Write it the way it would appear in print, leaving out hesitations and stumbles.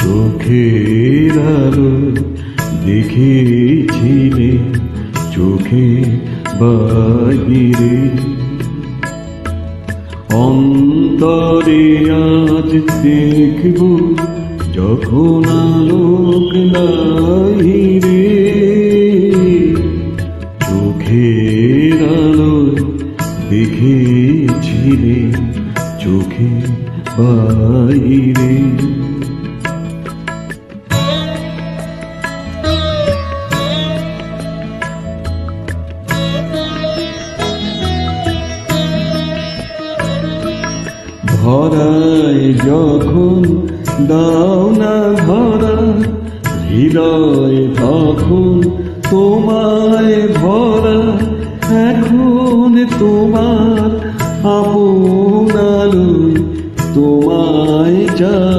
চোখের আলো দেখেছিলে চোখে বাহিরে, অন্তরে আজ দেখব যখন আলোক বাহিরে। চোখের আলো দেখেছিলে চোখে বাহিরে। ধরায় যখন দাও না ধরা, হৃদয় তখন তোমায় ভরা। এখন তোমার আপন আলোয় তোমায় চাই।